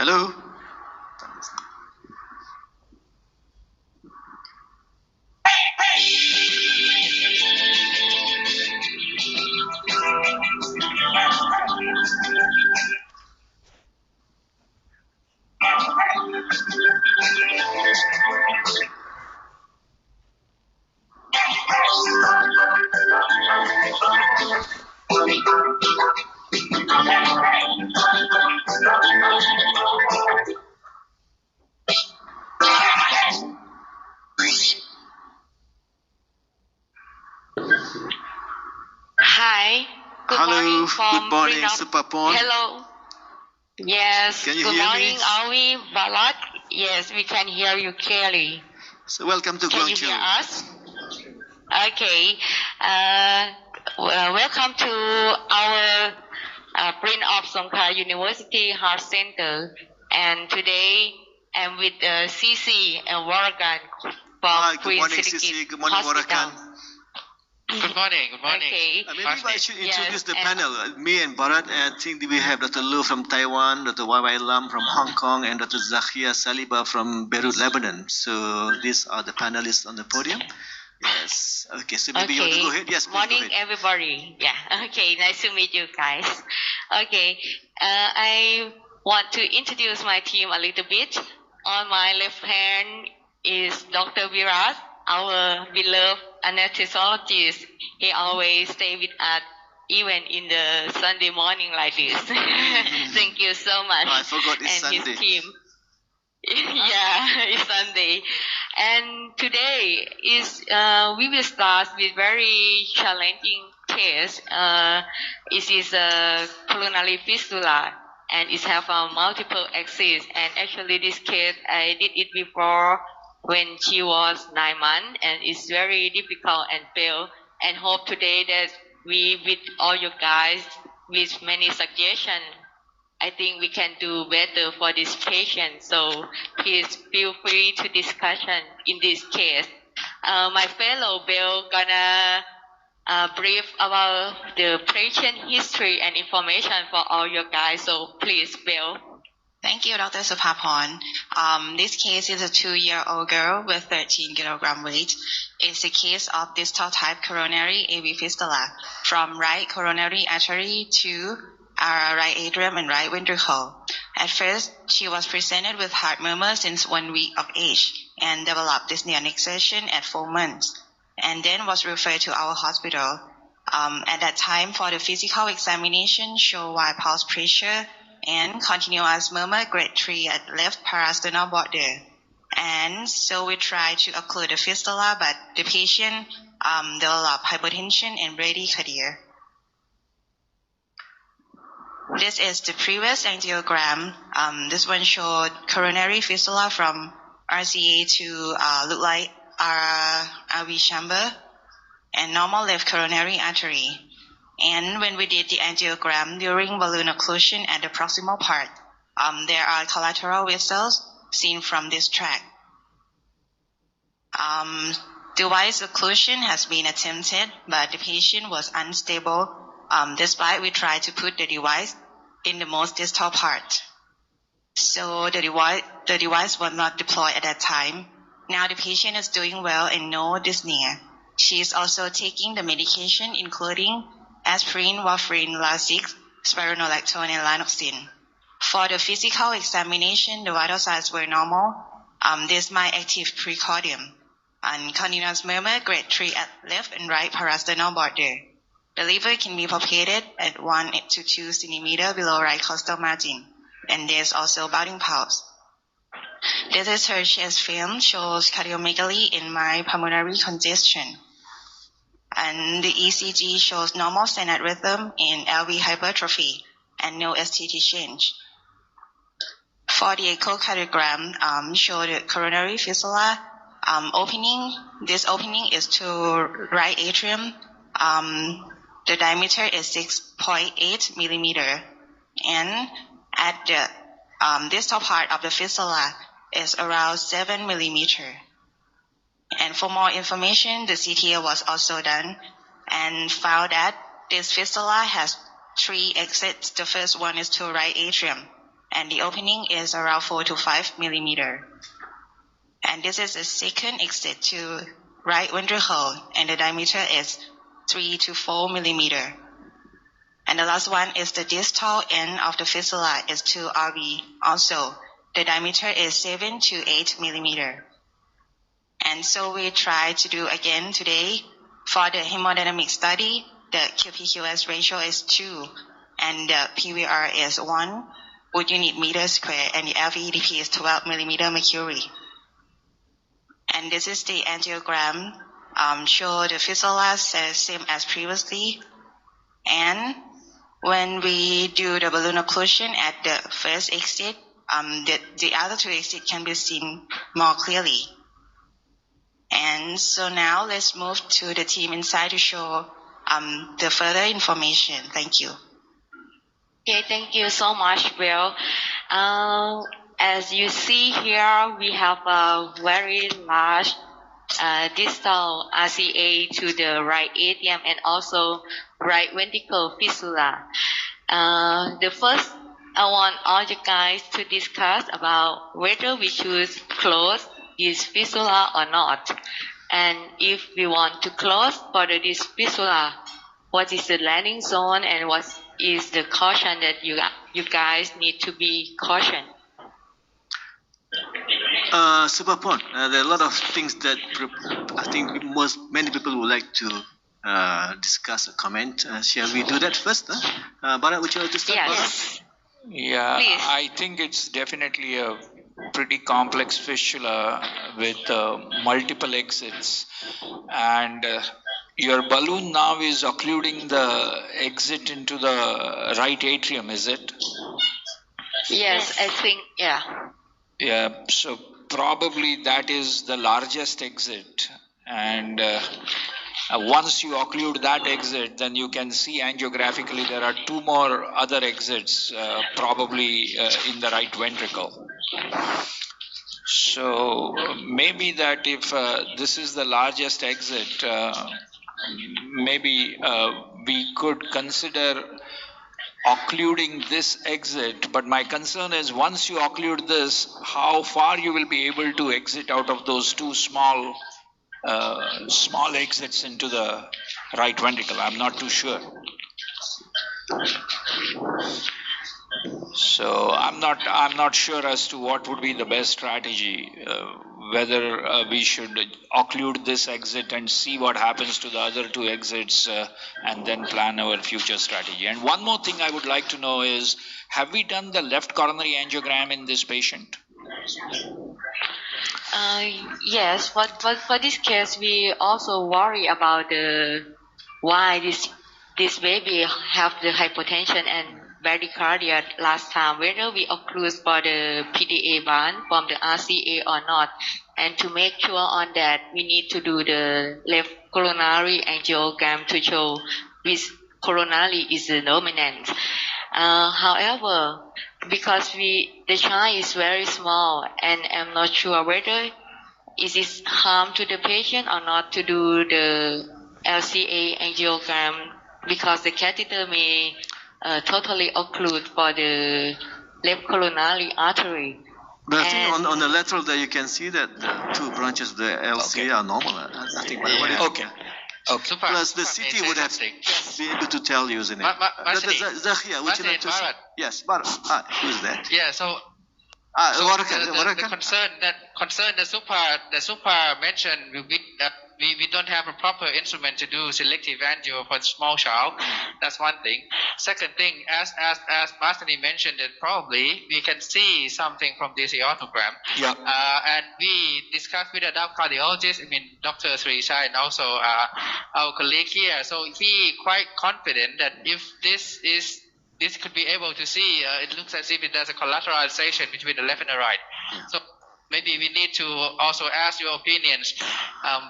Hello. Hi. Good Hello. morning from Good morning, Freedom. Supapon. Hello. Yes. Can you Good hear morning, me? Awi Balat. Yes, we can hear you clearly. So welcome to Can you Guangzhou. hear us? Okay. Welcome to our Prince of Songkla University Heart Center. And today I'm with CC and Waragan Hi, from good morning, Sisi. Good morning, Warakan. Good morning. Good morning. Okay. Maybe I should introduce Yes, the and- panel. Me and Bharat, and I think we have Dr. Lu from Taiwan, Dr. YY Lam from Hong Kong, and Dr. Zakia Saliba from Beirut, Lebanon. So these are the panelists on the podium. Yes. Okay, so maybe you want to go ahead? Yes, please Morning, go ahead. everybody. Yeah. Okay. Nice to meet you guys. Okay. I want to introduce my team a little bit. On my left hand is Dr. Viras, our beloved anesthesiologist. He always stay with us, even in the Sunday morning like this. Thank you so much. I forgot it's and Sunday. his team. Yeah, it's Sunday. And today is we will start with very challenging case. It is a coronary fistula and it have multiple axes. And actually this case I did it before when she was 9 months, and it's very difficult and fail. And hope today that we with all you guys with many suggestions, I think we can do better for this patient. So please feel free to discussion in this case. My fellow Bill gonna brief about the patient history and information for all you guys. So please, Bill. Thank you, Dr. Supapon. This case is a 2-year-old girl with 13 kilogram weight. It's a case of distal type coronary AV fistula from right coronary artery to right atrium and right ventricle. At first, she was presented with heart murmur since 1 week of age and developed dyspnea and exertion at 4 months, and then was referred to our hospital. At that time, for the physical examination, show wide pulse pressure and continuous murmur grade 3 at left parasternal border. And so we tried to occlude the fistula, but the patient developed hypotension and bradycardia. This is the previous angiogram. This one showed coronary fistula from RCA to look like RA&RV chamber and normal left coronary artery. And when we did the angiogram during balloon occlusion at the proximal part, there are collateral vessels seen from this tract. Device occlusion has been attempted, but the patient was unstable despite we tried to put the device in the most distal part. So the device was not deployed at that time. Now the patient is doing well and no dyspnea. She is also taking the medication including aspirin, warfarin, Lasix, spironolactone, and lanoxin. For the physical examination, the vital signs were normal. This is my active precordium. And continuous murmur, grade 3 at left and right parasternal border. The liver can be palpated at 1 to 2 centimeters below right costal margin. And there's also bounding pulse. This is her chest film, shows cardiomegaly in my pulmonary congestion. And the ECG shows normal standard rhythm in LV hypertrophy and no STT change. For the echocardiogram, show the coronary fistula opening. This opening is to right atrium. The diameter is 6.8 millimeter, and at the distal part of the fistula is around 7 millimeter. And for more information, the CTA was also done and found that this fistula has 3 exits. The first one is to right atrium, and the opening is around 4 to 5 millimeter. And this is the second exit to right ventricle, and the diameter is 3 to 4 millimeter. And the last one is the distal end of the fistula is 2 RV. Also, the diameter is 7 to 8 millimeter. And so we try to do again today. For the hemodynamic study, the QPQS ratio is 2, and the PVR is 1 wood unit meter square, and the LVEDP is 12 millimeter mercury. And this is the angiogram. Show the fistula same as previously. And when we do the balloon occlusion at the first exit, the other two exits can be seen more clearly. And so now let's move to the team inside to show the further information. Thank you. Okay, thank you so much, Will. As you see here, we have a very large distal RCA to the right atrium and also right ventricle fistula. The first, I want all you guys to discuss about whether we should close this fistula or not. And if we want to close for this fistula, what is the landing zone and what is the caution that you guys need to be cautioned? Super point. There are a lot of things that I think many people would like to discuss or comment. Shall we do that first? Bharat, would you like to start? Yes. Yeah, Please. I think it's definitely a pretty complex fistula with multiple exits, and your balloon now is occluding the exit into the right atrium, is it? Yes, I think, yeah. Yeah, so probably that is the largest exit, and once you occlude that exit, then you can see angiographically there are two more other exits, probably in the right ventricle. So maybe that if this is the largest exit, maybe we could consider occluding this exit, but my concern is once you occlude this, how far you will be able to exit out of those two small exits into the right ventricle. I'm not too sure. So I'm not sure as to what would be the best strategy, whether we should occlude this exit and see what happens to the other two exits and then plan our future strategy. And one more thing I would like to know is, have we done the left coronary angiogram in this patient? Yes, but for this case, we also worry about why this baby have the hypotension and bradycardia last time, whether we occlude for the PDA band from the RCA or not. And to make sure on that, we need to do the left coronary angiogram to show which coronary is the dominant. However, because the child is very small and I'm not sure whether is it harm to the patient or not to do the LCA angiogram, because the catheter may totally occlude for the left coronary artery. But I think on the lateral there you can see that the two branches of the LCA are normal. I think. Okay. Okay. Plus the CT would have been able to tell you, isn't it? Zakia, would you like to say? Yes, Bharat. Who is that? Yeah, so the concern the super mentioned, we don't have a proper instrument to do selective angio for the small child. That's one thing. Second thing, as Martini mentioned, that probably we can see something from this aortogram. Yeah. And we discussed with a cardiologist, Dr. Sri Shai, and also our colleague here. So he quite confident that if this could be able to see, it looks as if there's a collateralization between the left and the right. So maybe we need to also ask your opinions,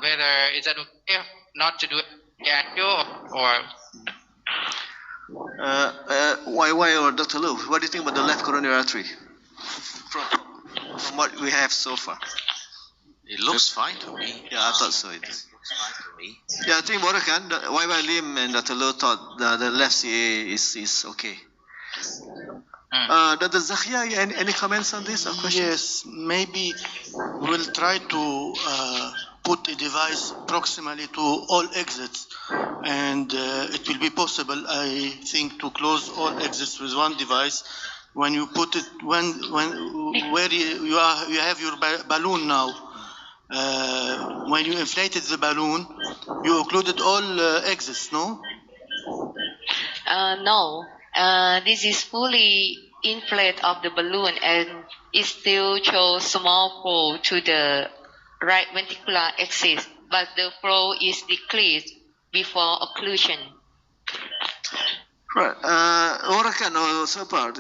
whether is that okay not to do angio or... Why or Dr. Lu, what do you think about the left coronary artery from what we have so far? It looks fine to me. Yeah, I thought so. It looks fine to me. Yeah, I think Morakan, YY Lim and Dr. Lu thought the left CA is okay. Dr. Zakia, any comments on this or questions? Yes, maybe we'll try to put a device proximally to all exits, and it will be possible, I think, to close all exits with one device. When you put it, where you have your balloon now, when you inflated the balloon, you occluded all exits, no? No, this is fully inflate of the balloon and it still shows small flow to the right ventricular axis, but the flow is decreased before occlusion. Right. Orakan or Sapar,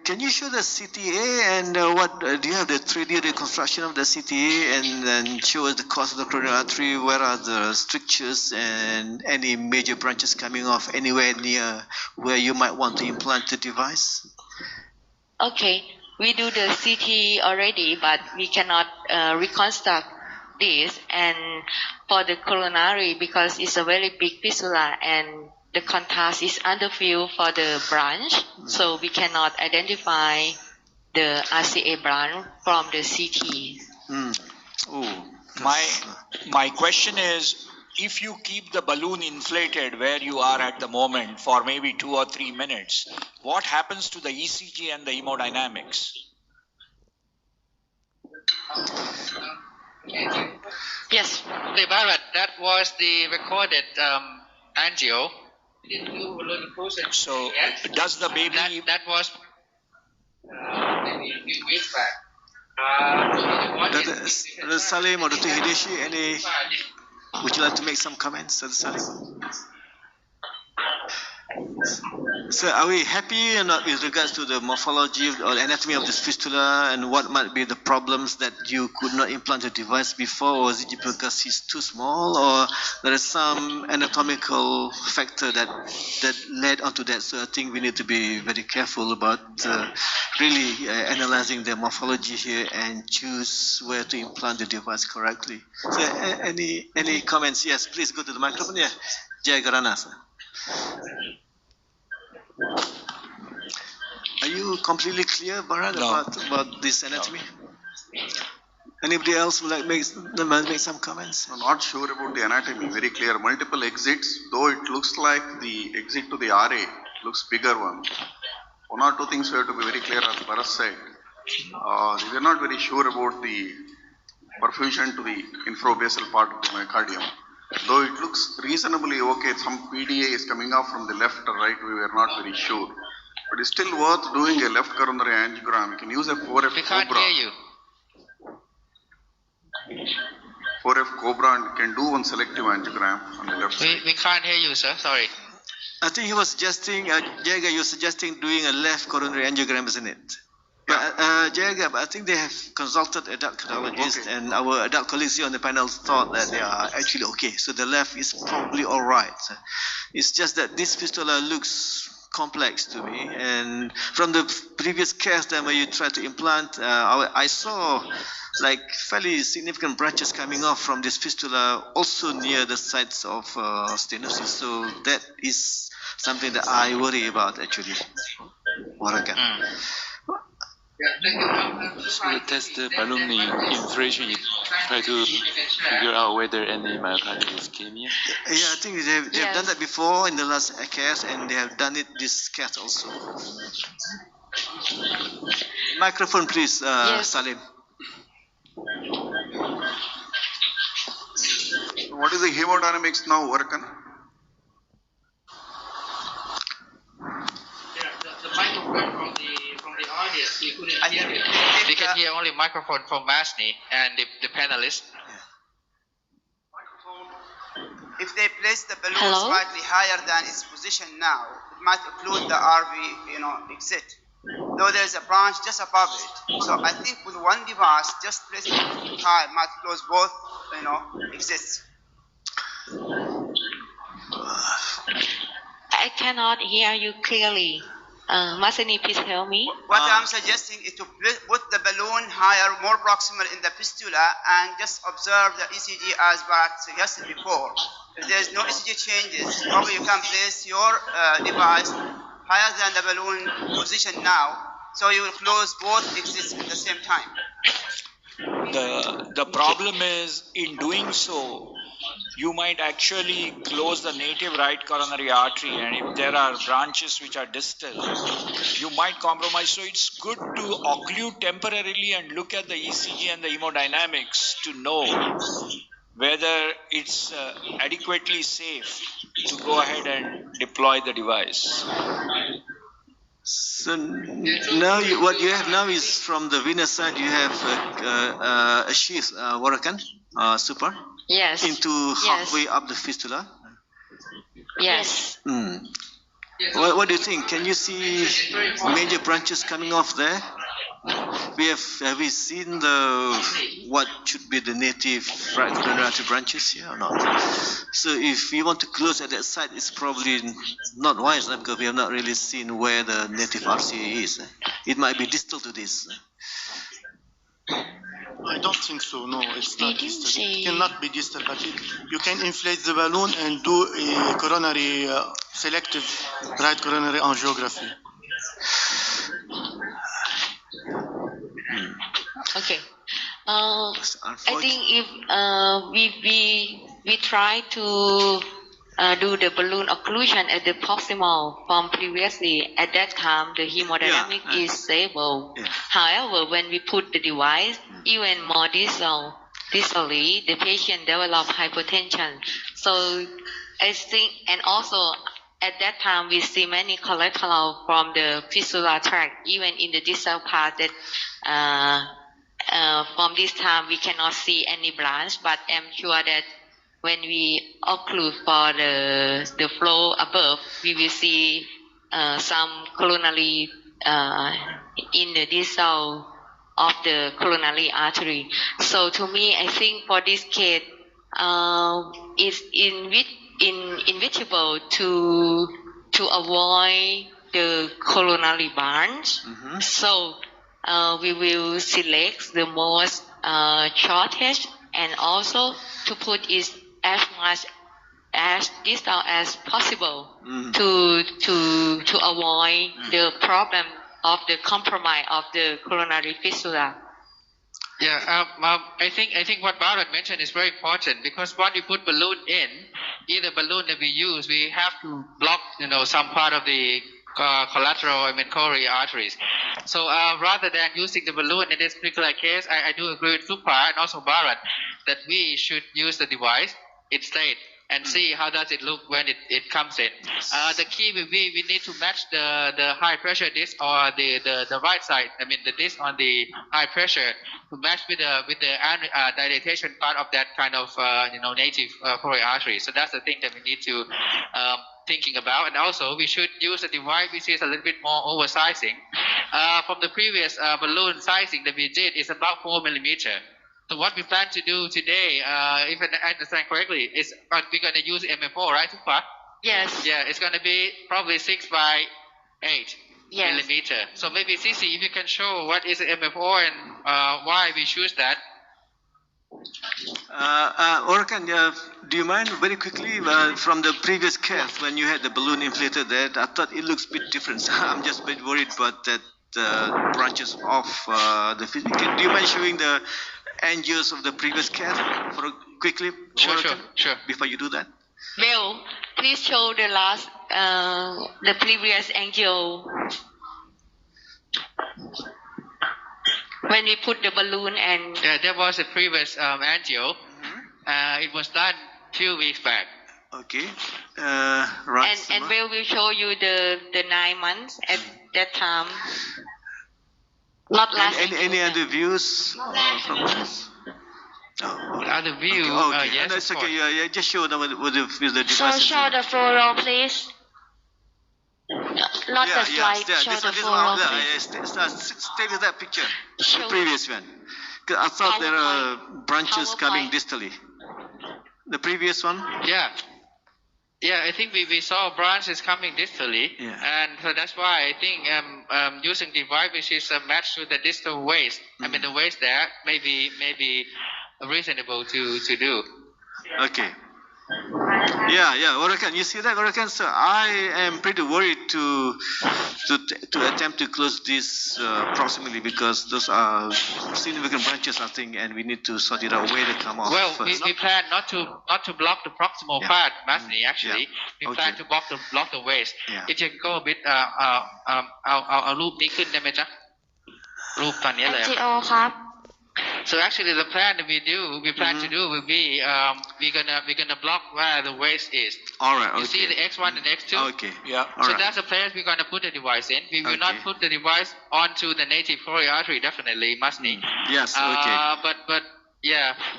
can you show the CTA and what do you have the 3D reconstruction of the CTA and then show us the course of the coronary artery? Where are the strictures and any major branches coming off anywhere near where you might want to implant the device? Okay, we do the CT already, but we cannot reconstruct this. And for the coronary, because it's a very big fistula and the contrast is underfilled for the branch, so we cannot identify the RCA branch from the CT. My question is, if you keep the balloon inflated where you are at the moment for maybe 2 or 3 minutes, what happens to the ECG and the hemodynamics? Yes. Okay, Bharat, that was the recorded angio. So does the baby... That was maybe a few weeks back. Dr. Salim or Dr. Hideshi, would you like to make some comments, Dr. Salim? So are we happy or not with regards to the morphology or anatomy of this fistula and what might be the problems that you could not implant a device before, or is it because it's too small, or there is some anatomical factor that led onto that? So I think we need to be very careful about really analyzing the morphology here and choose where to implant the device correctly. So any comments? Yes, please go to the microphone. Yeah, Jay Garana, sir. Are you completely clear, Bharat, about this anatomy? No. Anybody else would like make some comments? I'm not sure about the anatomy. Very clear. Multiple exits, though it looks like the exit to the RA looks bigger one. One or two things we have to be very clear, as Bharat said. We are not very sure about the perfusion to the infrabasal part of the myocardium. Though it looks reasonably okay, some PDA is coming off from the left or right, we were not very sure. But it's still worth doing a left coronary angiogram. You can use a 4F we can't Cobra. Hear you. 4F Cobra and can do one selective angiogram on the left side. We can't hear you, sir. Sorry. I think he was suggesting, Jaga, you're suggesting doing a left coronary angiogram, isn't it? But Jaga, I think they have consulted adult cardiologists, and our adult colleagues here on the panel thought that they are actually okay. So the left is probably all right. It's just that this fistula looks complex to me, and from the previous case that where you tried to implant, I saw like fairly significant branches coming off from this fistula, also near the sites of stenosis. So that is something that I worry about actually. So we test the balloon inflation, try to figure out whether any myocardial ischemia. Yeah, I think they have done that before in the last case, and they have done it this case also. Microphone, please, Salim. What is the hemodynamics now, Orakan? The microphone from the audience, we couldn't hear it. We can hear only microphone from Masni and the panelists. If they place the balloon slightly higher than its position now, it might occlude the RV, exit. Though there is a branch just above it. So I think with one device, just placing it high might close both, exits. I cannot hear you clearly. Masani, please help me. What I'm suggesting is to put the balloon higher, more proximal in the fistula, and just observe the ECG as Bharat suggested before. If there's no ECG changes, probably you can place your device higher than the balloon position now, So you will close both exits at the same time. The problem is, in doing so, you might actually close the native right coronary artery, and if there are branches which are distal, you might compromise. So it's good to occlude temporarily and look at the ECG and the hemodynamics to know whether it's adequately safe to go ahead and deploy the device. So now what you have now is from the venous side you have a sheath, Warakan, super, Yes. into halfway up the fistula. Yes. What do you think? Can you see major branches coming off there? Have we seen what should be the native right coronary artery branches here or not? So if we want to close at that side, it's probably not wise because we have not really seen where the native RCA is. It might be distal to this. I don't think so. No, it's not distal. It cannot be distal, but you can inflate the balloon and do a coronary selective right coronary angiography. Okay. I think if we try to do the balloon occlusion at the proximal from previously, at that time the hemodynamic is stable. However, when we put the device even more distally, the patient develop hypertension. So I think, and also at that time we see many collateral from the fistula tract, even in the distal part that from this time we cannot see any branch, but I'm sure that when we occlude for the flow above, we will see some coronary in the distal of the coronary artery. So to me, I think for this case, it's inevitable to avoid the coronary branch. So we will select the most shortest and also to put it as much as distal as possible to avoid the problem of the compromise of the coronary fistula. Yeah, I think what Bharat mentioned is very important, because when we put balloon in, either balloon that we use, we have to block, some part of the collateral, coronary arteries. So rather than using the balloon in this particular case, I do agree with Supa and also Bharat that we should use the device instead and see how does it look when it comes in. The key will be we need to match the high pressure disc or the right side, the disc on the high pressure to match with the dilatation part of that kind of native coronary artery. So that's the thing that we need to thinking about. And also we should use a device which is a little bit more oversizing. From the previous balloon sizing that we did is about 4 millimeter. So what we plan to do today, if I understand correctly, is we're going to use MFO, right, Tupa? Yes. Yeah, it's going to be probably 6 by 8 millimeter. So maybe Cici, if you can show what is MFO and why we choose that. Orkan, do you mind very quickly from the previous case when you had the balloon inflated there? I thought it looks a bit different. I'm just a bit worried about that branches off the physical. Do you mind showing the angios of the previous case quickly? Sure. Before you do that. Bill, please show the last, the previous angio. When we put the balloon and... Yeah, that was the previous angio. It was done 2 weeks back. Okay. Right. And Bill will show you the 9 months at that time. Not last. Any other views from this? Other view? Okay. Yes, That's okay. Yeah, just show them with the device. So show the photo, please. Not the slide. Show the photo, please. Stay with that picture. The previous one. I thought there are branches coming distally. The previous one? Yeah, I think we saw branches coming distally, and so that's why I think using device which is matched to the distal waist, the waist there, maybe reasonable to do. Okay. Yeah, Orakan, you see that, Orakan? So I am pretty worried to attempt to close this proximally because those are significant branches, I think, and we need to sort it out where they come off Well, first. we plan not to block the proximal part, Masni. Actually, we plan to block the waist. Yeah. If you go a bit,เอารูปนี้ขึ้นได้ไหมจ๊ะรูปตอนนี้เลย NGO ครับ So actually, the plan that we plan to do will be we're gonna block where the waist is. All right. You see the X1 and X2. Okay. Yeah. So that's the place we're gonna put the device in. We will not put the device onto the native coronary artery. Definitely, Masni. Yes. Okay.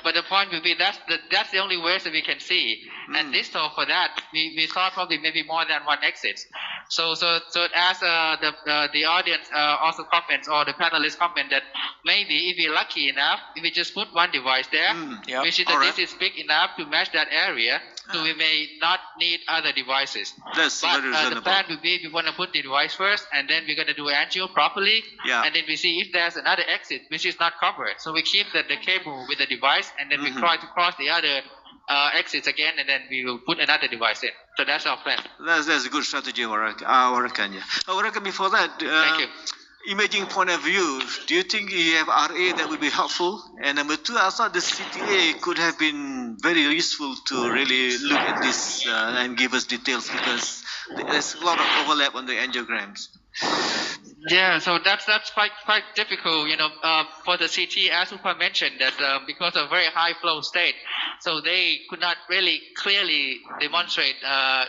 But the point will be that's the only ways that we can see. And this talk for that we thought probably maybe more than one exit. So as the audience also comments or the panelists comment that maybe if we're lucky enough, if we just put one device there, which is that this is big enough to match that area, so we may not need other devices. That's But very reasonable. the plan will be we want to put the device first, and then we're going to do angio properly, and then we see if there's another exit which is not covered. So we keep the cable with the device, and then we try to cross the other exits again, and then we will put another device in. So that's our plan. That's a good strategy, Orakan. Orakan, before that, Thank you. Imaging point of view, do you think you have RA that would be helpful? And number two, I thought the CTA could have been very useful to really look at this and give us details because there's a lot of overlap on the angiograms. Yeah, so that's quite difficult, for the CT, as Upa mentioned, that because of very high flow state, so they could not really clearly demonstrate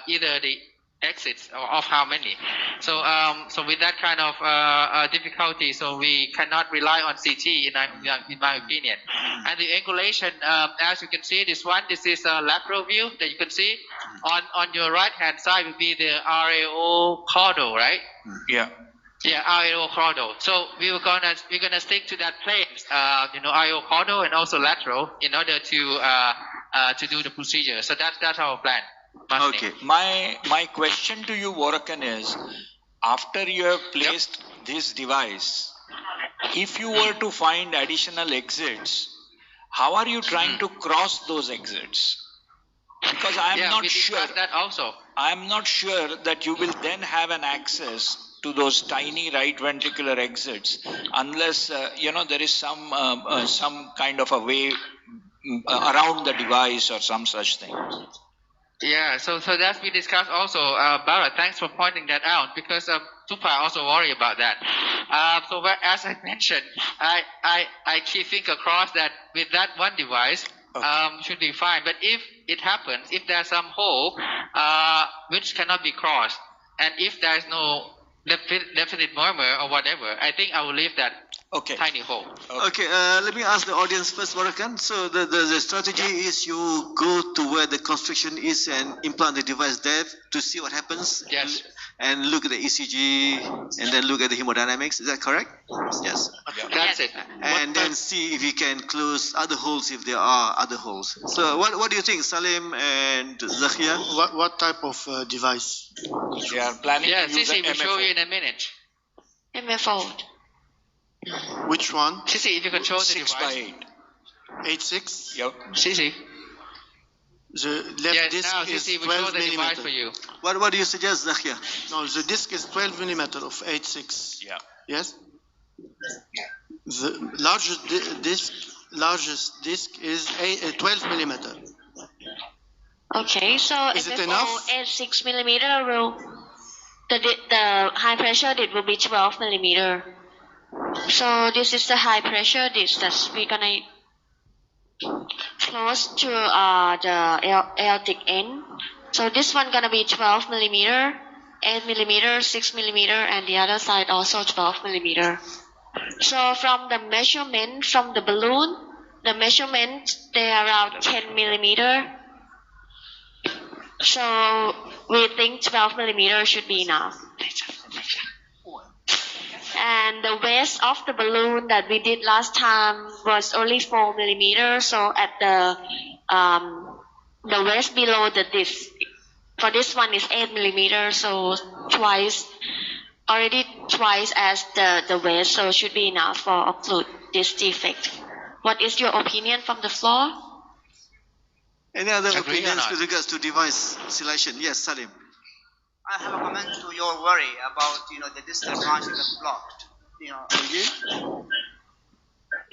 either the exits or of how many. So with that kind of difficulty, so we cannot rely on CT in my opinion. And the angulation, as you can see, this is a lateral view that you can see. On your right hand side will be the RAO caudal, right? Yeah. Yeah, RAO caudal. So we're gonna stick to that plane, RAO caudal and also lateral in order to do the procedure. So that's our plan. Okay. My question to you, Orakan, is after you have placed this device, if you were to find additional exits, how are you trying to cross those exits? Because I am not sure that also. I am not sure that you will then have an access to those tiny right ventricular exits unless there is some kind of a way around the device or some such thing. Yeah, so that's we discussed also. Bharat, thanks for pointing that out because Tupa also worry about that. So as I mentioned, I keep think across that with that one device should be fine. But if it happens, if there's some hole which cannot be crossed, and if there's no definite murmur or whatever, I think I will leave that tiny hole. Okay, let me ask the audience first, Orakan. So the strategy is you go to where the constriction is and implant the device there to see what happens. Yes. And look at the ECG and then look at the hemodynamics. Is that correct? Yes. That's it. And then see if you can close other holes if there are other holes. So what do you think, Salim and Zakia? What type of device? They are planning to use Sisi an will show MFO. you in a minute. MFO. Which one? Sisi, if you can show the 6 by device. 8. 8.6? Yep. Sisi. The left Yes, disc now is Sisi will show 12 the device for millimeter. you. What do you suggest, Zakia? No, the disc is 12 millimeter of 8.6. Yeah. Yes? The largest disc is 12 millimeter. Okay, so Is it MFO enough? 6 millimeter will the high pressure it will be 12 millimeter. So this is the high pressure disc that we're gonna close to the aortic end. So this one gonna be 12 millimeter, 8 millimeter, 6 millimeter, and the other side also 12 millimeter. So from the measurement from the balloon, the measurement they are around 10 millimeter. So we think 12 millimeter should be enough. And the waist of the balloon that we did last time was only 4 millimeter. So at the waist below the disc, for this one is 8 millimeter. So already twice as the waist. So should be enough for occlude this defect. What is your opinion from the floor? Any other Agree or opinions not? with regards to device selection? Yes, Salim. I have a comment to your worry about the distal branch got blocked.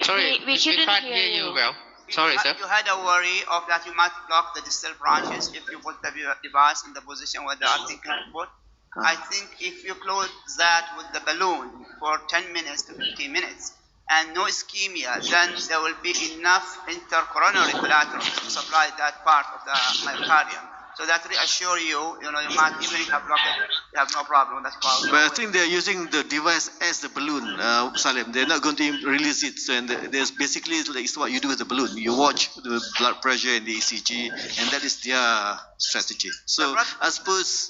Sorry, We couldn't can't hear hear you you. well. Sorry, sir. You had a worry of that you might block the distal branches if you put the device in the position where the article is put. I think if you close that with the balloon for 10 minutes to 15 minutes and no ischemia, then there will be enough intercoronary collateral to supply that part of the myocardium. So that reassure you, you might, even if you have blocked it, you have no problem. That's called. But I think they're using the device as the balloon, Salim. They're not going to release it. So, and there's basically it's what you do with the balloon. You watch the blood pressure and the ECG, and that is their strategy. So I suppose,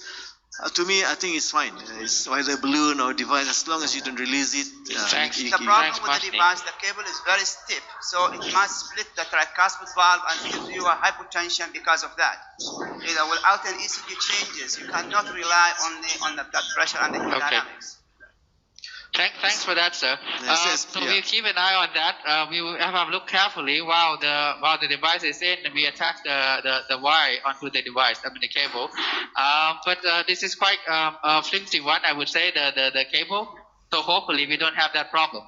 to me, I think it's fine. It's either balloon or device, as long as you don't release it. Thanks. The problem with the device, the cable is very stiff, so it must split the tricuspid valve and give you a hypotension because of that. Without an ECG changes, you cannot rely only on the blood pressure and the hemodynamics. Thanks for that, sir. So we'll keep an eye on that. We will have a look carefully while the device is in, and we attach the wire onto the device, the cable. But this is quite a flimsy one, I would say, the cable. So hopefully we don't have that problem.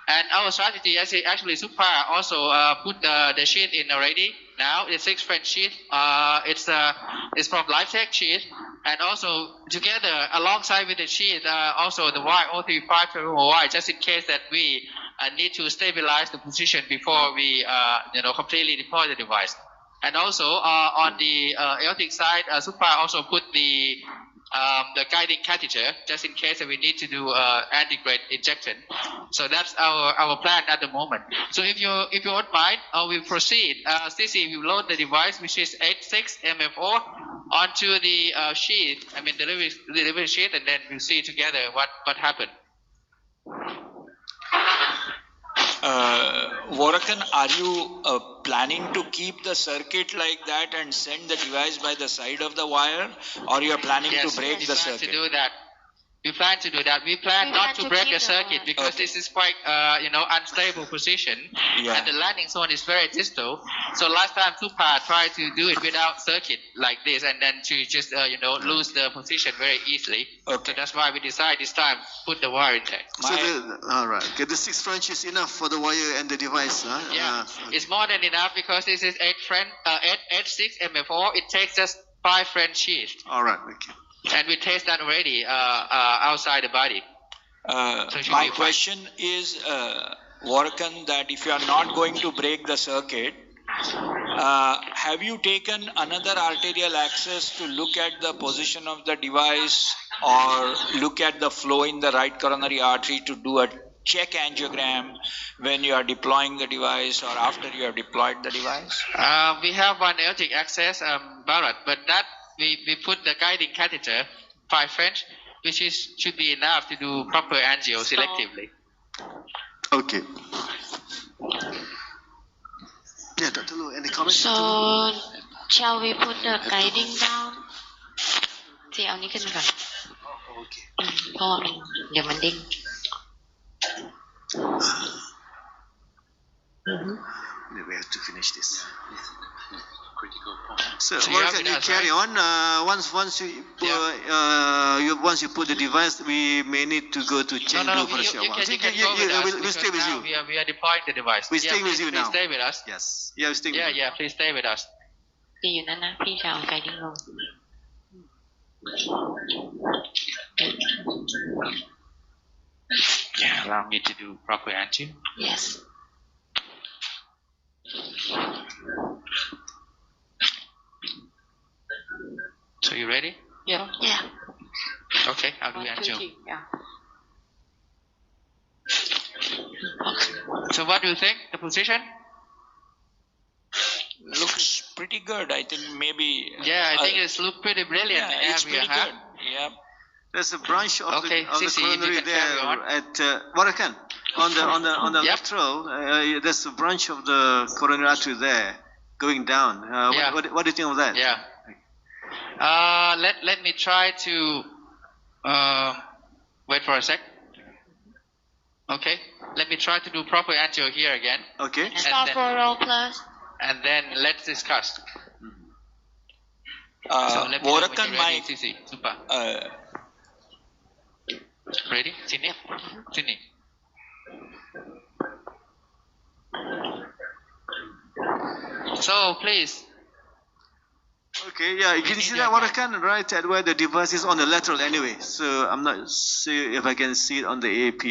And our strategy, actually, Supar also put the sheet in already. Now it's 6 French sheet. It's from LifeTech sheet, and also together alongside with the sheet, also the wire 035 wire, just in case that we need to stabilize the position before we completely deploy the device. And also on the aortic side, Supar also put the guiding catheter, just in case that we need to do antigrade injection. So that's our plan at the moment. So if you won't mind, we'll proceed. Stacy, we load the device, which is 86 MFO, onto the sheet. Delivery sheet, and then we'll see together what happened. Warakan, are you planning to keep the circuit like that and send the device by the side of the wire, or you are planning to break the circuit? To do that. We plan to do that. We plan not to break the circuit because this is quite, unstable position, and the landing zone is very distal. So last time Tupa tried to do it without circuit like this, and then to just, lose the position very easily. Okay. So that's why we decided this time put the wire in there. All right. Okay, the 6 French is enough for the wire and the device, huh? Yeah, it's more than enough because this is 6 MFO. It takes just 5 French sheets. All right. Okay. And we test that already outside the body. My question is, Warakan, that if you are not going to break the circuit, have you taken another arterial access to look at the position of the device or look at the flow in the right coronary artery to do a check angiogram when you are deploying the device or after you have deployed the device? We have one aortic access, Bharat, but that we put the guiding catheter, 5 French, which should be enough to do proper angio selectively. Okay. Yeah, Dr. Lu, any comments? So, shall we put the guiding down? ที่เอานี้ขึ้นมาก่อนเพราะว่าเดี๋ยวมันดิ้ง We have to finish this. Critical point. So can you carry on? Once you put the device, we may need to go to Chengdu for a short while. We'll stay with you. We are deploying the device. We're staying with you now. Please stay with us. Yes. Yeah, we're staying with you. Yeah, please stay with us. พี่อยู่นั่นนะพี่จะเอาไกดิ้งลง Yeah, allow me to do proper angio. Yes. So you ready? Yeah. Okay, I'll do angio. Yeah. So what do you think? The position? Looks pretty good. I think maybe. Yeah, I think it's look pretty brilliant. Yeah, it's pretty good. Yeah. There's a branch of the coronary there at Warakan. On the lateral, there's a branch of the coronary artery there going down. What do you think of that? Yeah. Let me try to wait for a sec. Okay. Let me try to do proper angio here again. Okay. Stop for roll plus. And then let's discuss. So let me know when you're Vorakan, ready, Sisi. Super. Ready? Sini. Sini. So please. Okay, yeah, you can see that Warakan right at where the device is on the lateral anyway. So I'm not sure if I can see it on the AP.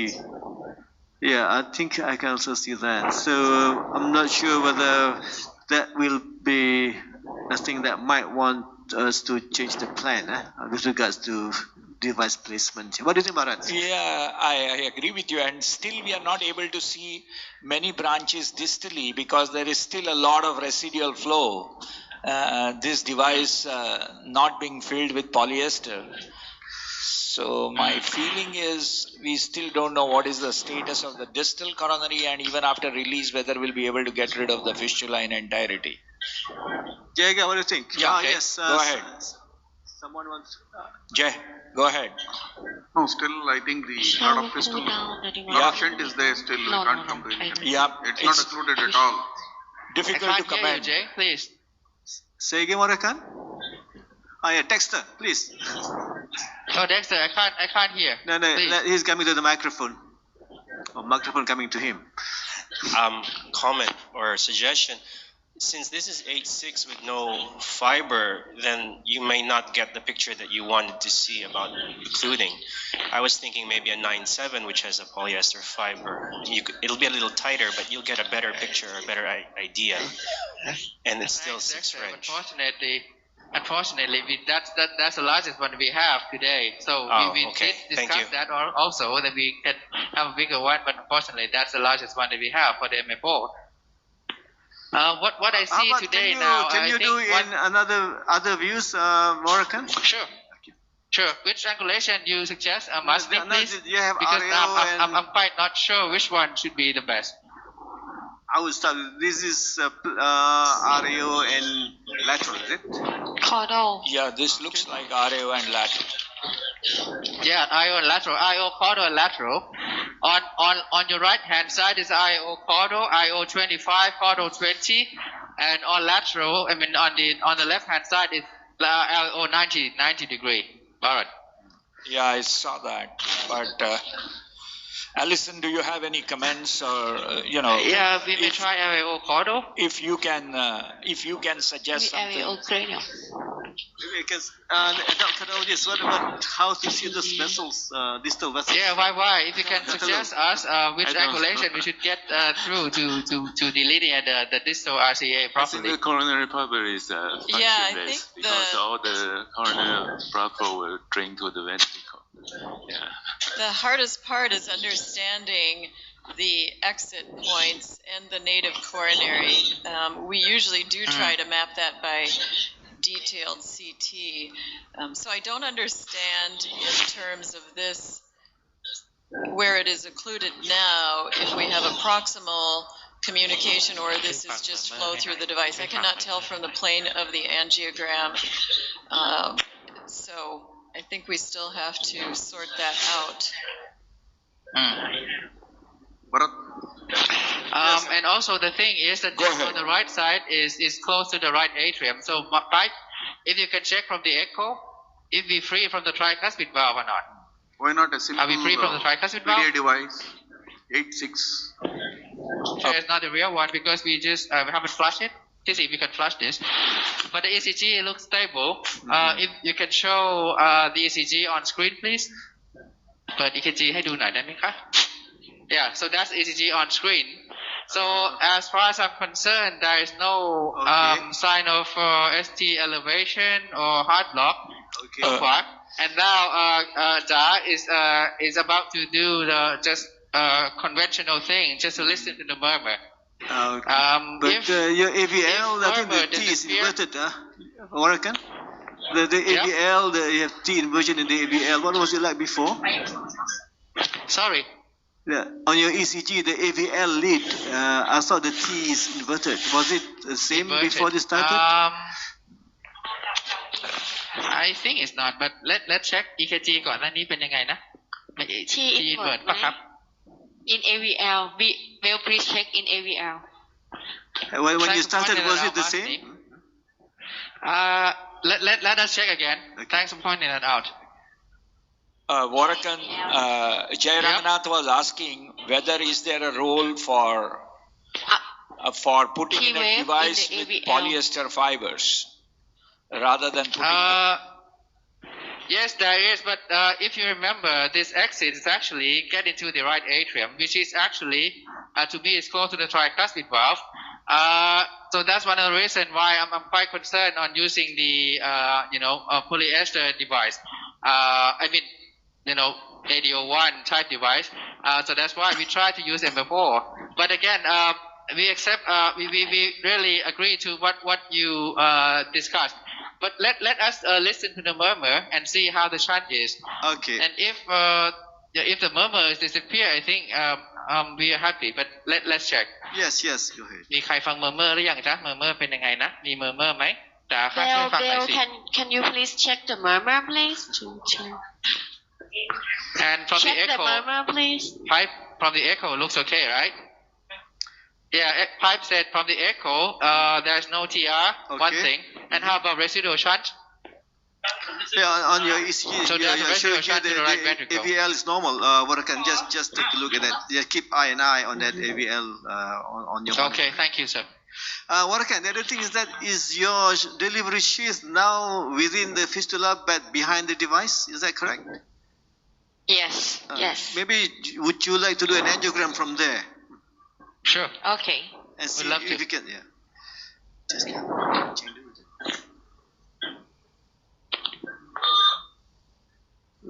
Yeah, I think I can also see that. So I'm not sure whether that will be a thing that might want us to change the plan with regards to device placement. What do you think about that? Yeah, I agree with you. And still we are not able to see many branches distally because there is still a lot of residual flow. This device not being filled with polyester. So my feeling is we still don't know what is the status of the distal coronary, and even after release whether we'll be able to get rid of the fistula in entirety. Jay, what do you think? Yeah, okay. Yes. Go ahead. Someone wants. Jay, go ahead. No, still I think the lot of fistula, lot of shunt is there still. We can't come to anything. Yeah, it's not occluded at all. Difficult to comment. Jay, please. Say again, Warakan. Yeah, Dexter, please. Oh, Dexter, I can't hear. No, please. He's coming to the microphone. Or microphone coming to him. Comment or suggestion. Since this is 8.6 with no fiber, then you may not get the picture that you wanted to see about occluding. I was thinking maybe a 9.7 which has a polyester fiber. It'll be a little tighter, but you'll get a better picture, a better idea. And it's still 6 French. Unfortunately, that's the largest one we have today. So we did discuss that also, that we can have a bigger one, but unfortunately, that's the largest one that we have for the MFO. What I see today now, can you do in other views, Moroccan? Sure. Which angulation you suggest? Must be, please? You have because RAO I'm quite not sure which one should be the best. I will start. This is RAO and lateral, is it? Caudal. Yeah, this looks like RAO and lateral. Yeah, IO and lateral, IO caudal and lateral. On your right hand side is IO caudal, IO 25, caudal 20, and on lateral, on the left hand side is LO 90 degree. All right. Yeah, I saw that, but. Alison, do you have any comments or Yeah, we may try IO caudal. If you can suggest something. Because Dr. Odis, what about how to see those vessels, distal vessels? Yeah, why? If you can suggest us which angulation we should get through to delineate the distal RCA properly. I think the coronary fiber is function-based because all the coronary blood flow will drain to the ventricle. Yeah. The hardest part is understanding the exit points and the native coronary. We usually do try to map that by detailed CT. So I don't understand in terms of this, where it is occluded now, if we have a proximal communication or this is just flow through the device. I cannot tell from the plane of the angiogram. So I think we still have to sort that out. And also the thing is that on the right side is close to the right atrium. So if you can check from the echo, if we free from the tricuspid valve or not. Why not a simple Are we free from the tricuspid valve? PDA device, 8.6. It's not the real one because we just haven't flushed it. Let's see if we can flush this. But the ECG looks stable. If you can show the ECG on screen, please. เปิด EKG ให้ดูหน่อยได้ไหมคะ Yeah, so that's ECG on screen. So as far as I'm concerned, there is no sign of ST elevation or heart block so far. And now Ja is about to do the just conventional thing, just to listen to the murmur. But your AVL, I think the T is inverted, Oregon? The AVL, you have T inversion in the AVL. What was it like before? Sorry? Yeah, on your ECG, the AVL lead, I saw the T is inverted. Was it the same before this started? I think it's not, but let's check EKG ก่อนหน้านี้เป็นยังไงนะ T invert ปะครับ In AVL, will please check in AVL. When you started, was it the same? let us check again. Okay. Thanks for pointing that out. Varakan, Jay Ranganath was asking whether is there a role for putting in a device with polyester fibers rather than putting Yes, there is, but if you remember, this exit is actually getting to the right atrium, which is actually, to me, is close to the tricuspid valve. So that's one of the reasons why I'm quite concerned on using the, polyester device. I mean, ADO1 type device. So that's why we try to use MFO. But again, we accept, we really agree to what you discussed. But let us listen to the murmur and see how the shunt is. Okay. And if the murmurs disappear, I think we are happy. But let's check. Yes, go ahead. มีใครฟัง murmur หรือยังจ๊ะ murmur เป็นยังไงนะ มี murmur ไหมจ๋าค่ะช่วยฟังหน่อยสิ can you please check the murmur please And from check the echo, the murmur please pipe from the echo looks okay, right? Yeah, pipe said from the echo, there's no TR, one thing. And how about residual shunt? Yeah, on your ECG, So there's a residual shunt to the right ventricle. AVL is normal. Varakan, just take a look at that. Yeah, keep eye on that AVL on your monitor. Okay, thank you, sir. Varakan, the other thing is that is your delivery sheath now within the fistula but behind the device? Is that correct? yes yes Maybe would you like to do an angiogram from there? Sure. okay And see love if to. you can, yeah. Just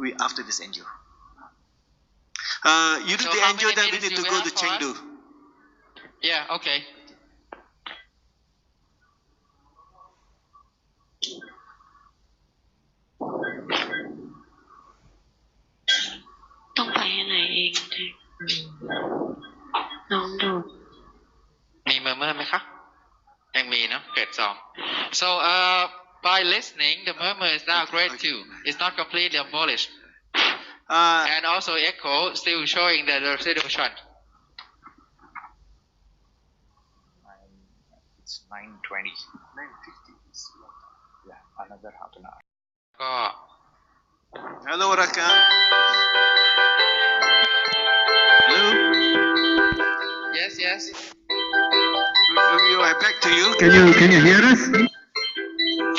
we after this angio. You do So the how angio, many then we minutes need do to we go have to for us? Chengdu. Yeah, okay. ต้องไปไหนเองน้องดู มี murmur ไหมคะยังมีเนาะเกรด2 So by listening the murmur is now grade 2. It's not completely abolished. And also echo still showing the residual shunt. It's 9:20. 9:50. Yeah, another half an hour. ก็ Hello, Varakan. Hello. Yes. Back to you. Can you hear us?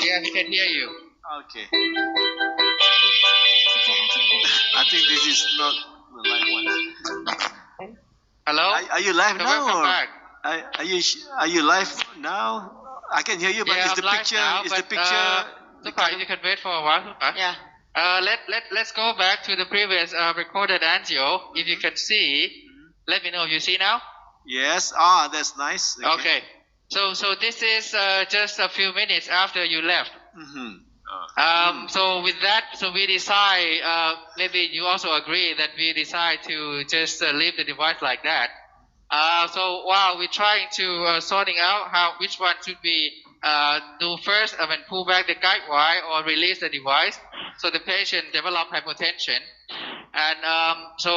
Yeah, we can hear you. Okay. I think this is not the live one. Hello? Are you live now? Welcome Or back. are you live now? I can hear you, but Yeah, is I'm the live picture now, is but, the picture? Supa, you can wait for a while. Supa. yeah Let's go back to the previous recorded angio. If you can see, let me know if you see now. Yes. That's nice. Okay. So this is just a few minutes after you left. Mm-hmm. So with that, so we decide, maybe you also agree that we decide to just leave the device like that. So while we're trying to sorting out which one should we do first, pull back the guide wire or release the device, so the patient develop hypotension. And so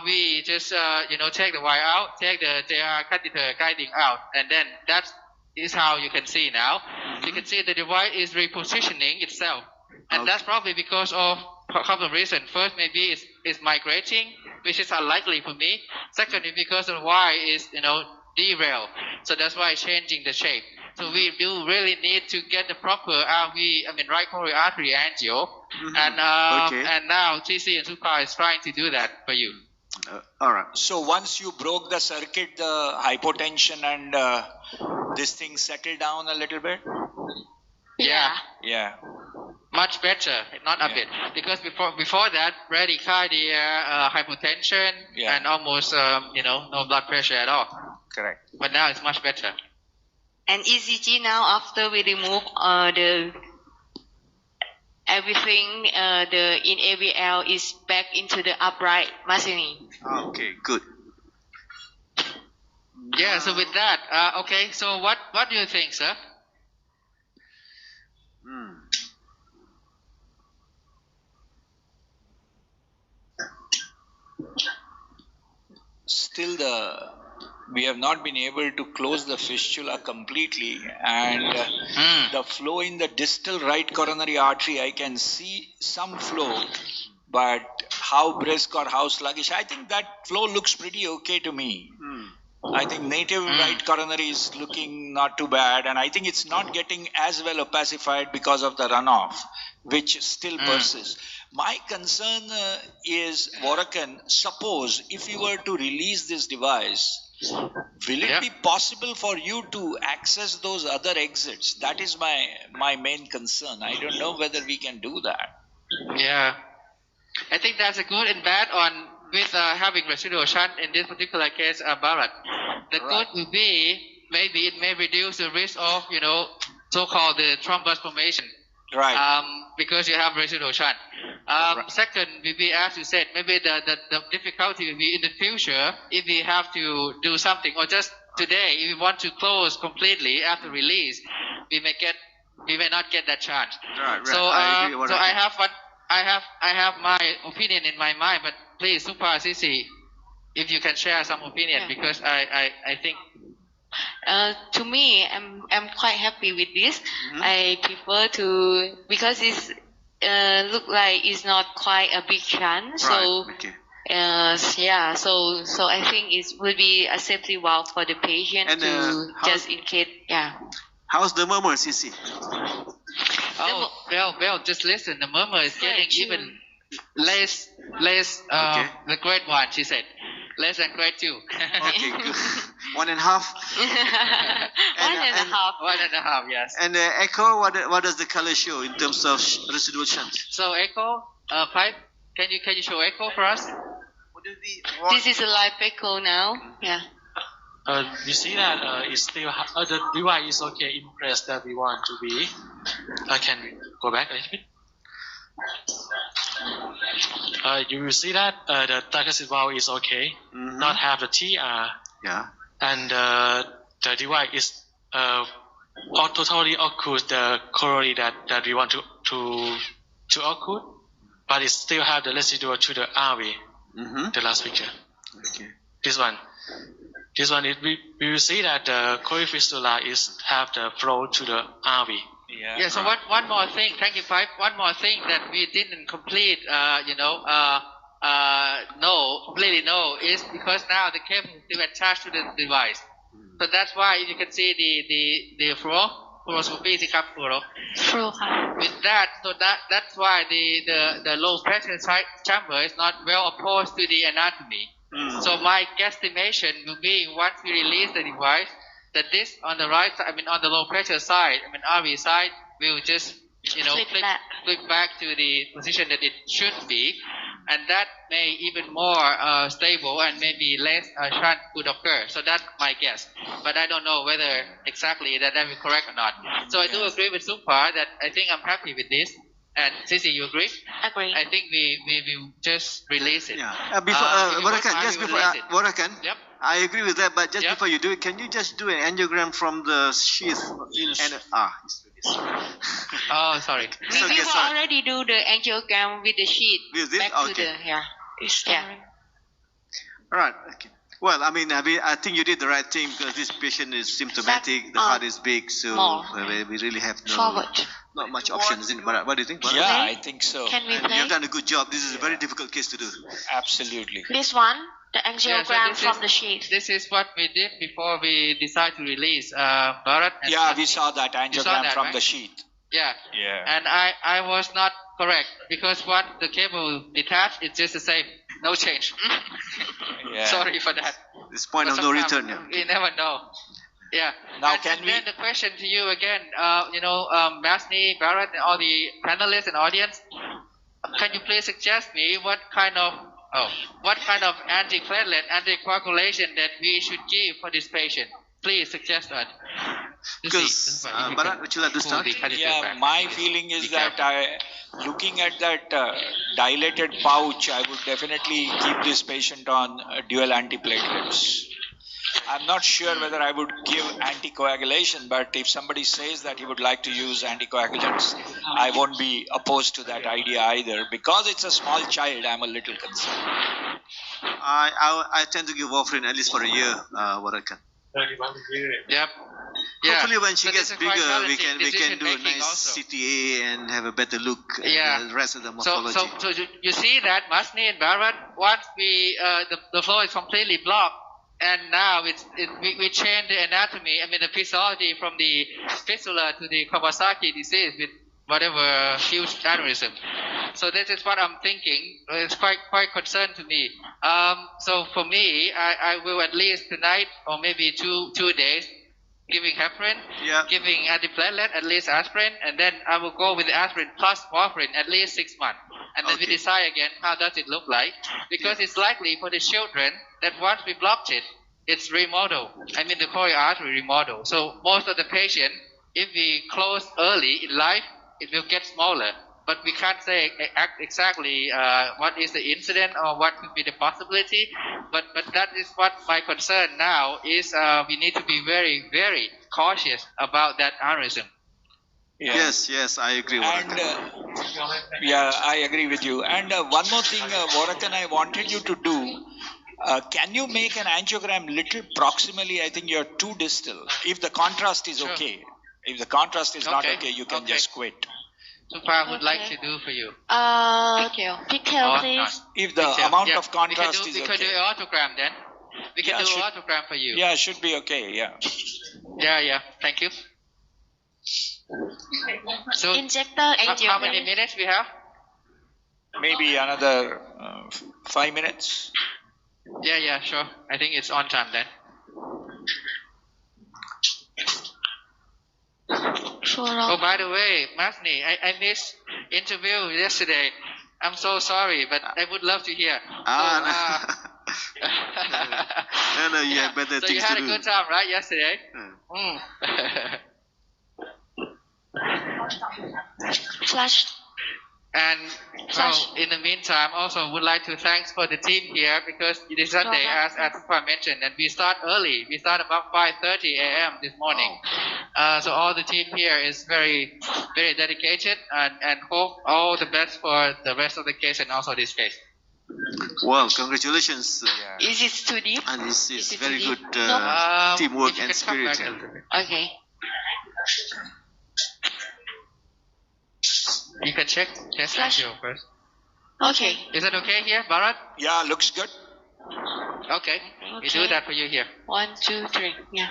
we just take the wire out, take the JR catheter guiding out, and then that is how you can see now. You can see the device is repositioning itself, and that's probably because of a couple of reasons. First, maybe it's migrating, which is unlikely for me. Secondly, because the wire is derail, so that's why it's changing the shape. So we do really need to get the proper RV, right coronary artery angio, and now TC and Supa is trying to do that for you. All right. So once you broke the circuit, the hypotension and this thing settled down a little bit? Yeah. Much better, not a bit. Because before that, bradycardia, hypotension, and almost, no blood pressure at all. Correct. But now it's much better. and ECG now after we remove the everything the in AVL is back into the upright machining. Okay, good. Yeah, so with that, okay, so what do you think, sir? Still we have not been able to close the fistula completely, and the flow in the distal right coronary artery, I can see some flow, but how brisk or how sluggish, I think that flow looks pretty okay to me. I think native right coronary is looking not too bad, and I think it's not getting as well opacified because of the runoff, which still persists. My concern is, Varakan, suppose if you were to release this device, will it be possible for you to access those other exits? That is my main concern. I don't know whether we can do that. Yeah, I think that's a good and bad on with having residual shunt in this particular case, Bharat. The good would be maybe it may reduce the risk of so-called the thrombus formation. Right. Because you have residual shunt. Second, maybe as you said, maybe the difficulty will be in the future if we have to do something, or just today if we want to close completely after release, we may not get that chance. Right. So I agree. so I have my opinion in my mind, but please, Supa Sisi, if you can share some opinion, because I think. To me, I'm quite happy with this. I prefer to, because it's look like it's not quite a big chance. So so I think it will be a safety valve for the patient to just in case. How's the murmur, Sisi? Oh, well, just listen. The murmur is getting even less. The grade 1, she said. Less than grade 2. Okay, good. 1.5. 1.5. 1.5, yes. And echo, what does the color show in terms of residual shunt? So echo, pipe. Can you show echo for us? This is a live echo now. Yeah. You see that it's still the device is okay in place that we want to be. Can we go back a little bit? You will see that the diagnostic valve is okay, not have the TR. Yeah. And the device is totally occlude the coronary that we want to occlude, but it still have the residual to the RV. The last picture. Okay. This one, we will see that the coronary fistula have the flow to the RV. Yeah. So one more thing, thank you, Pipe. One more thing that we didn't complete, completely know is because now the cable is still attached to the device. So that's why you can see the fluoroscopy is with that. So that's why the low pressure chamber is not well opposed to the anatomy. So my guesstimation will be once we release the device, that this on the right side, on the low pressure side, RV side, will just flip back to the position that it should be, and that may even more stable and maybe less shunt could occur. So that's my guess, but I don't know whether exactly that will be correct or not. So I do agree with Supa that I think I'm happy with this. And Sisi, you agree? Agree. I think we will just release it. Yeah. Varakan, Yep. I agree with that, but just before you do it, can you just do an angiogram from the sheath? Oh, sorry. We will already do the angiogram with the sheet. With this? Back to the All right. Okay. Well, I think you did the right thing because this patient is symptomatic. The heart is big, so we really have not much options. What do you think? Yeah, I think so. Can we play? You have done a good job. This is a very difficult case to do. Absolutely. This one, the angiogram from the sheet. This is what we did before we decided to release Bharat. We saw that angiogram from the sheet. Yeah. And I was not correct because once the cable detached, it's just the same, no change. Sorry for that. This point of no return. We never know. Yeah. Now and then the question to you again, Masni, Bharat, and all the panelists and audience, can you please suggest me what kind of antiplatelet, anticoagulation that we should give for this patient? Please suggest that. Because, Bharat, would you like to start? Yeah, my feeling is that looking at that dilated pouch, I would definitely keep this patient on dual antiplatelets. I'm not sure whether I would give anticoagulation, but if somebody says that he would like to use anticoagulants, I won't be opposed to that idea either. Because it's a small child, I'm a little concerned. I tend to give warfarin at least for a year, Warakan. Yep. Yeah. Hopefully, when she So gets this is quite bigger, we challenging can do a decision-making nice also. CTA and have a better look Yeah. at the rest of the So, morphology. so you see that Masni and Bharat, once we the flow is completely blocked, and now we change the anatomy. I mean the physiology from the fistula to the Kawasaki disease with whatever huge aneurysm. So this is what I'm thinking. It's quite concerned to me. So for me, I will at least tonight or maybe two days giving heparin, giving antiplatelet, at least aspirin, and then I will go with the aspirin plus warfarin at least 6 months. And then we decide again how does it look like. Because it's likely for the children that once we blocked it, it's remodeled. I mean the coronary artery remodel. So most of the patient, if we close early in life, it will get smaller. But we can't say exactly what is the incident or what could be the possibility. But that is what my concern now is. We need to be very, very cautious about that aneurysm. Yeah. Yes, I agree. And yeah, I agree with you. And one more thing, Warakan, I wanted you to do. Can you make an angiogram little proximally? I think you're too distal. If the contrast is okay. If the contrast is not okay, you can just quit. So far, I would like to do for you. Picture, please. If the amount of contrast is we okay. can do an autogram then. We can do an autogram for you. Yeah, should be okay. Yeah. Yeah. Thank you. So, Injector, how many minutes we have? Maybe another 5 minutes. Yeah, sure. I think it's on time then. Oh, by the way, Masni, I missed interview yesterday. I'm so sorry, but I would love to hear. No, you have better so things you had to a do. good time, right, yesterday? Flash. And so, in the meantime, also would like to thanks for the team here because it is Sunday, as Tupa mentioned, and we start early. We start about 5:30 a.m. this morning. So all the team here is very, very dedicated and hope all the best for the rest of the case and also this case. Well, congratulations. Is it too deep? And this is very too good deep? teamwork and spirit. Okay. You can check angio first. Okay. Is it okay here, Bharat? Yeah, looks good. Okay. We do that for you here. 1, 2, 3. Yeah.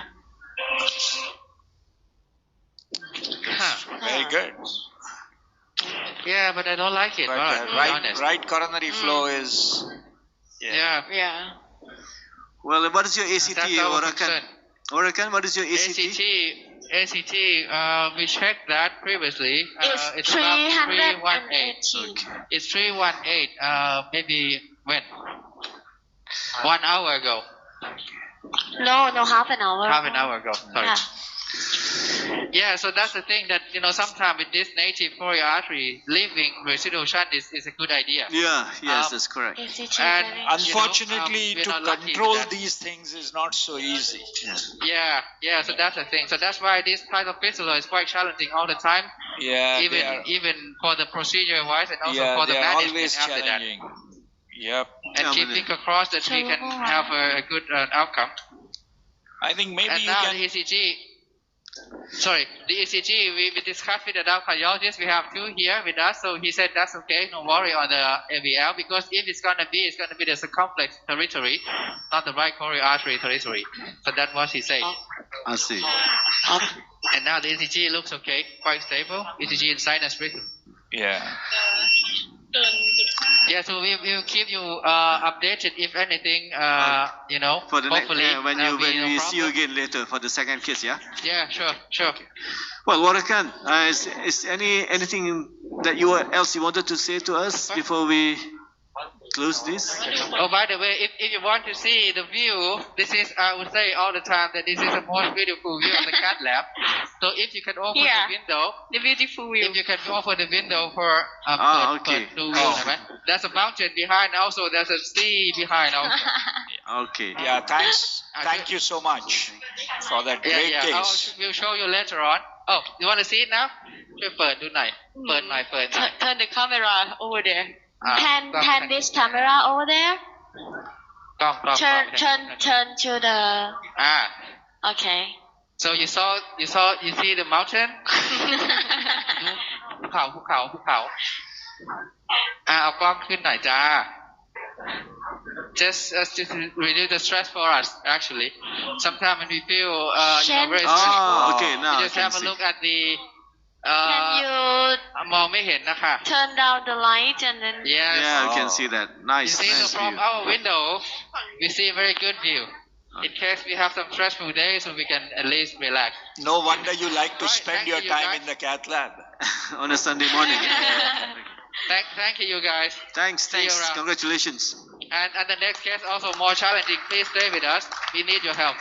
Very good. Yeah, but I don't like it. But Bharat, to be honest. right coronary flow is. Yeah. Well, what is your ACT, That's our Warakan? concern. Warakan, what is your ACT? ACT, we checked that previously. It's about 318. It's 318. Maybe when? 1 hour ago. No, half an hour. Half an hour ago. Sorry. Yeah, so that's the thing that, sometimes with this native coronary artery, leaving residual shunt is a good idea. Yes, that's correct. And unfortunately, we're to not lucky control with that. these things is not so easy. Yeah, so that's the thing. So that's why this type of fistula is quite challenging all the time. Yeah, even for the procedure wise and also for the they are management always after challenging. Yep. that. And keep fingers crossed that we can have a good outcome. I think maybe and you now can. the ECG. Sorry, the ECG, we discussed with the cardiologist. We have 2 here with us, so he said that's okay, no worry on the AVL, because if it's going to be the circumflex territory, not the right coronary artery territory. So that's what he said. I see. And now the ECG looks okay, quite stable. ECG in sinus rhythm. Yeah. Yeah, so we will keep you updated if anything, For the hopefully. when we see you again later for the second case, yeah? Yeah, sure. Well, Warakan, is anything that else you wanted to say to us before we close this? Oh, by the way, if you want to see the view, this is, I would say all the time that this is the most beautiful view of the cath lab. So if you can open the window, the beautiful view. If you can open the window for okay. There's a mountain behind, also there's a sea behind also. Okay. Yeah, thanks. Thank you so much for that great case. We'll show you later on. Oh, you want to see it now? ช่วยเปิดดูหน่อยเปิดหน่อย Turn the camera over there. Pan this camera over there. Turn to the. Okay. So you see the mountain ภูเขาเอากล้องขึ้นหน่อยจ้า just to reduce the stress for us actually sometimes when we feel very stressful okay, now you just have a look at the Can you มองไม่เห็นนะคะ turn down the light and then yes yeah you can see that nice you see nice from view our window we see a very good view in case we have some stressful days so we can at least relax No wonder you like to spend your time in the cath lab on a Sunday morning thank you guys thanks congratulations and the next case also more challenging please stay with us we need your help